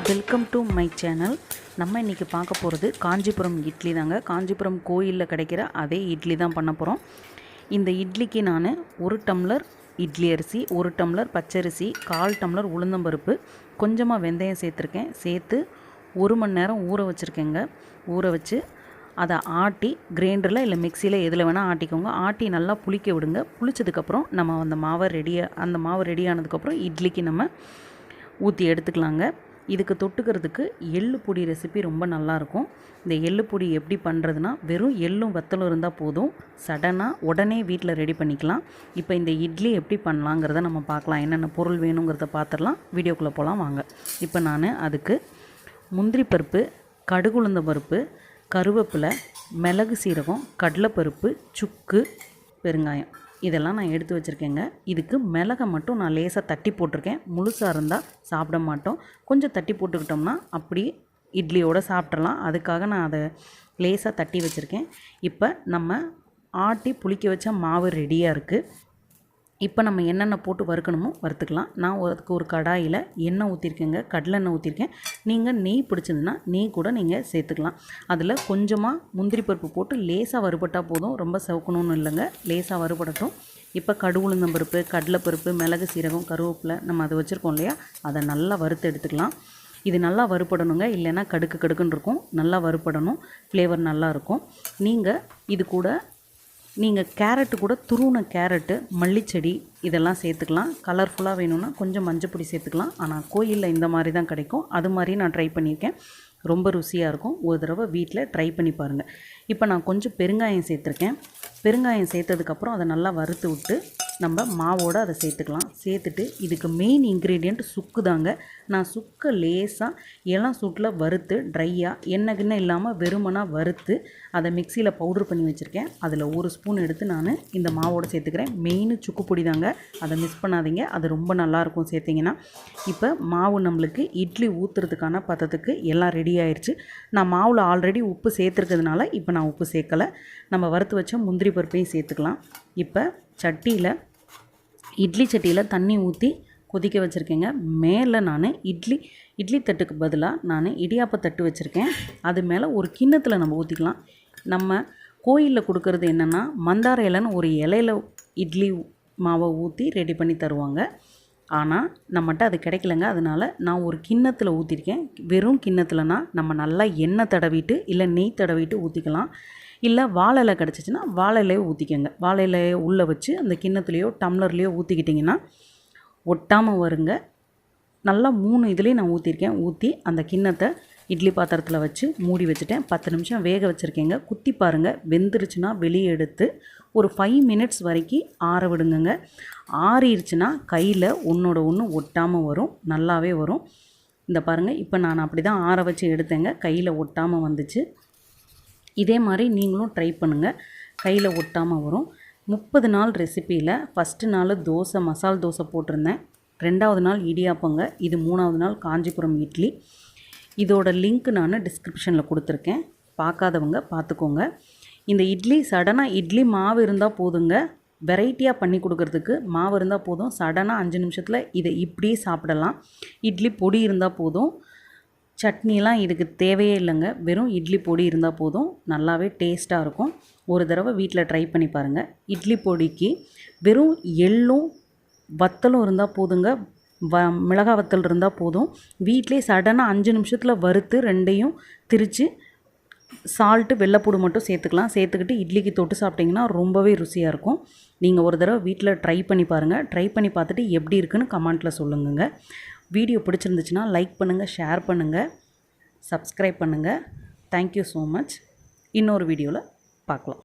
Welcome to my channel. நம்ம இன்றைக்கி பார்க்க போகிறது காஞ்சிபுரம் இட்லி தாங்க. காஞ்சிபுரம் கோயிலில் கிடைக்கிற அதே இட்லி தான் பண்ண போகிறோம். இந்த இட்லிக்கு நான் 1 டம்ளர் இட்லி அரிசி, 1 டம்ளர் பச்சரிசி, 1/4 டம்ளர் உளுந்தம்பருப்பு, கொஞ்சமாக வெந்தயம் சேர்த்துருக்கேன். சேர்த்து 1 மணி நேரம் ஊற வச்சுருக்கேங்க. ஊற வச்சு அதை ஆட்டி கிரைண்டரில் இல்லை மிக்சியில் எதில் வேணால் ஆட்டிக்கோங்க. ஆட்டி நல்லா புளிக்க விடுங்க. புளிச்சதுக்கப்புறம் நம்ம அந்த மாவு ரெடி ஆனதுக்கப்புறம் இட்லிக்கு நம்ம ஊற்றி எடுத்துக்கலாங்க. இதுக்கு தொட்டுக்கிறதுக்கு எள்ளு பொடி ரெசிபி ரொம்ப நல்லாயிருக்கும். இந்த எள்ளு பொடி எப்படி பண்ணுறதுனா, வெறும் எள்ளும் வத்தலும் இருந்தால் போதும், சடனாக உடனே வீட்டில் ரெடி பண்ணிக்கலாம். இப்போ இந்த இட்லி எப்படி பண்ணலாங்கிறத நம்ம பார்க்கலாம். என்னென்ன பொருள் வேணுங்கிறத பார்த்துடலாம். வீடியோக்குள்ளே போகலாம் வாங்க. இப்போ நான் அதுக்கு முந்திரி பருப்பு, கடுகு உளுந்த பருப்பு, கருவேப்பிலை, மிளகு சீரகம், கடலைப்பருப்பு, சுக்கு, பெருங்காயம் இதெல்லாம் நான் எடுத்து வச்சுருக்கேங்க. இதுக்கு மிளகை மட்டும் நான் லேசாக தட்டி போட்டிருக்கேன். முழுசாக இருந்தால் சாப்பிட மாட்டோம். கொஞ்சம் தட்டி போட்டுக்கிட்டோம்னா அப்படி இட்லியோடு சாப்பிட்றலாம். அதுக்காக நான் அதை லேசாக தட்டி வச்சுருக்கேன். இப்போ நம்ம ஆட்டி புளிக்க வச்ச மாவு ரெடியாக இருக்குது. இப்போ நம்ம என்னென்ன போட்டு வறுக்கணுமோ வறுத்துக்கலாம். நான் அதுக்கு ஒரு கடாயில் எண்ணெய் ஊற்றிருக்கேங்க. கடலெண்ணெய் ஊற்றிருக்கேன். நீங்கள் நெய் பிடிச்சதுன்னா நெய் கூட நீங்கள் சேர்த்துக்கலாம். அதில் கொஞ்சமாக முந்திரி பருப்பு போட்டு லேசாக வறுபட்டால் போதும், ரொம்ப சவுக்கணும்னு இல்லைங்க. லேசாக வறுபடட்டும். இப்போ கடுகு உளுந்தம்பருப்பு, கடலைப்பருப்பு, மிளகு சீரகம், கருவேப்பிலை நம்ம அதை வச்சுருக்கோம் இல்லையா, அதை நல்லா வறுத்து எடுத்துக்கலாம். இது நல்லா வறுபடணுங்க, இல்லைன்னா கடுக்குன்னு இருக்கும். நல்லா வறுபடணும், ஃப்ளேவர் நல்லாயிருக்கும். இது கூட நீங்கள் கேரட்டு கூட துருவின கேரட்டு, மல்லிச்செடி இதெல்லாம் சேர்த்துக்கலாம். கலர்ஃபுல்லாக வேணும்னா கொஞ்சம் மஞ்சப்பொடி சேர்த்துக்கலாம். ஆனால் கோயிலில் இந்த மாதிரி தான் கிடைக்கும். அது மாதிரி நான் ட்ரை பண்ணியிருக்கேன். ரொம்ப ருசியாக இருக்கும். ஒரு தடவை வீட்டில் ட்ரை பண்ணி பாருங்கள். இப்போ நான் கொஞ்சம் பெருங்காயம் சேர்த்துருக்கேன். பெருங்காயம் சேர்த்ததுக்கப்புறம் அதை நல்லா வறுத்து விட்டு நம்ம மாவோடு அதை சேர்த்துக்கலாம். சேர்த்துட்டு இதுக்கு மெயின் இன்க்ரீடியண்ட் சுக்கு தாங்க. நான் சுக்கை லேசாக இளம் சூட்டில் வறுத்து ட்ரையாக எண்ணெய் இல்லாமல் வெறுமனாக வறுத்து அதை மிக்சியில் பவுட்ரு பண்ணி வச்சுருக்கேன். அதில் 1 ஸ்பூன் எடுத்து நான் இந்த மாவோடு சேர்த்துக்கிறேன். மெயின் சுக்கு பொடி தாங்க, அதை மிஸ் பண்ணாதீங்க. அது ரொம்ப நல்லாயிருக்கும் சேர்த்திங்கன்னா. இப்போ மாவு நம்மளுக்கு இட்லி ஊற்றுறதுக்கான பதத்துக்கு எல்லாம் ரெடி ஆயிடுச்சு. நான் மாவில் ஆல்ரெடி உப்பு சேர்த்துருக்கிறதுனால இப்போ நான் உப்பு சேர்க்கலை. நம்ம வறுத்து வச்ச முந்திரி பருப்பையும் சேர்த்துக்கலாம். இப்போ இட்லி சட்டியில் தண்ணி ஊற்றி கொதிக்க வச்சுருக்கேங்க. மேலே நான் இட்லி தட்டுக்கு பதிலாக நான் இடியாப்ப தட்டு வச்சுருக்கேன். அது மேலே ஒரு கிண்ணத்தில் நம்ம ஊற்றிக்கலாம். நம்ம கோயிலில் கொடுக்கறது என்னென்னா, மந்தார இலைன்னு ஒரு இலையில் இட்லி மாவை ஊற்றி ரெடி பண்ணி தருவாங்க. ஆனால் நம்மகிட்ட அது கிடைக்கலங்க. அதனால் நான் ஒரு கிண்ணத்தில் ஊற்றிருக்கேன். வெறும் கிண்ணத்தில்னா நம்ம நல்லா எண்ணெய் தடவிட்டு இல்லை நெய் தடவிட்டு ஊற்றிக்கலாம். இல்லை வாழை இலை கிடச்சிச்சின்னா வாழை இலையை ஊற்றிக்கோங்க. வாழை இலையை உள்ளே வச்சு அந்த கிண்ணத்துலேயோ டம்ளர்லேயோ ஊற்றிக்கிட்டிங்கன்னா ஒட்டாமல் வருங்க. நல்லா 3 இதுலேயும் நான் ஊற்றிருக்கேன். ஊற்றி அந்த கிண்ணத்தை இட்லி பாத்திரத்தில் வச்சு மூடி வச்சுட்டேன். 10 நிமிஷம் வேக வச்சுருக்கேங்க. குத்தி பாருங்கள். வெந்துருச்சுன்னா வெளியே எடுத்து ஒரு 5 மினிட்ஸ் வரைக்கும் ஆற விடுங்க. ஆறிடுச்சுன்னா கையில் ஒன்றோட ஒன்று ஒட்டாமல் வரும், நல்லாவே வரும். இந்த பாருங்கள், இப்போ நான் அப்படி தான் ஆற வச்சு எடுத்தேங்க. கையில் ஒட்டாமல் வந்துச்சு. இதே மாதிரி நீங்களும் ட்ரை பண்ணுங்கள், கையில் ஒட்டாமல் வரும். 30 நாள் ரெசிப்பியில் ஃபஸ்ட்டு நாள் தோசை, மசால் தோசை போட்டிருந்தேன். 2வது நாள் இடியாப்பங்க. இது 3வது நாள் காஞ்சிபுரம் இட்லி. இதோட லிங்க் நான் டிஸ்கிரிப்ஷனில் கொடுத்துருக்கேன். பார்க்காதவங்க பார்த்துக்கோங்க. இந்த இட்லி சடனாக இட்லி மாவு இருந்தால் போதுங்க. வெரைட்டியாக பண்ணி கொடுக்குறதுக்கு மாவு இருந்தால் போதும். சடனாக 5 நிமிஷத்தில் இதை இப்படியே சாப்பிடலாம். இட்லி பொடி இருந்தால் போதும். சட்னிலாம் இதுக்கு தேவையே இல்லைங்க. வெறும் இட்லி பொடி இருந்தால் போதும், நல்லாவே டேஸ்ட்டாக இருக்கும். ஒரு தடவை வீட்டில் ட்ரை பண்ணி பாருங்கள். இட்லி பொடிக்கு வெறும் எள்ளும் வத்தலும் இருந்தால் போதுங்க. மிளகாய் வத்தல் இருந்தால் போதும். வீட்டிலே சடனாக 5 நிமிஷத்தில் வறுத்து 2யும் திரித்து சால்ட்டு, வெள்ளைப்பூடு மட்டும் சேர்த்துக்கலாம். சேர்த்துக்கிட்டு இட்லிக்கு தொட்டு சாப்பிட்டிங்கன்னா ரொம்பவே ருசியாக இருக்கும். நீங்கள் ஒரு தடவை வீட்டில் ட்ரை பண்ணி பாருங்கள். ட்ரை பண்ணி பார்த்துட்டு எப்படி இருக்குன்னு கமெண்ட்டில் சொல்லுங்க. வீடியோ பிடிச்சிருந்துச்சுன்னா லைக் பண்ணுங்கள், ஷேர் பண்ணுங்கள், சப்ஸ்கிரைப் பண்ணுங்கள். Thank you so much. இன்னொரு வீடியோவில் பார்க்கலாம்.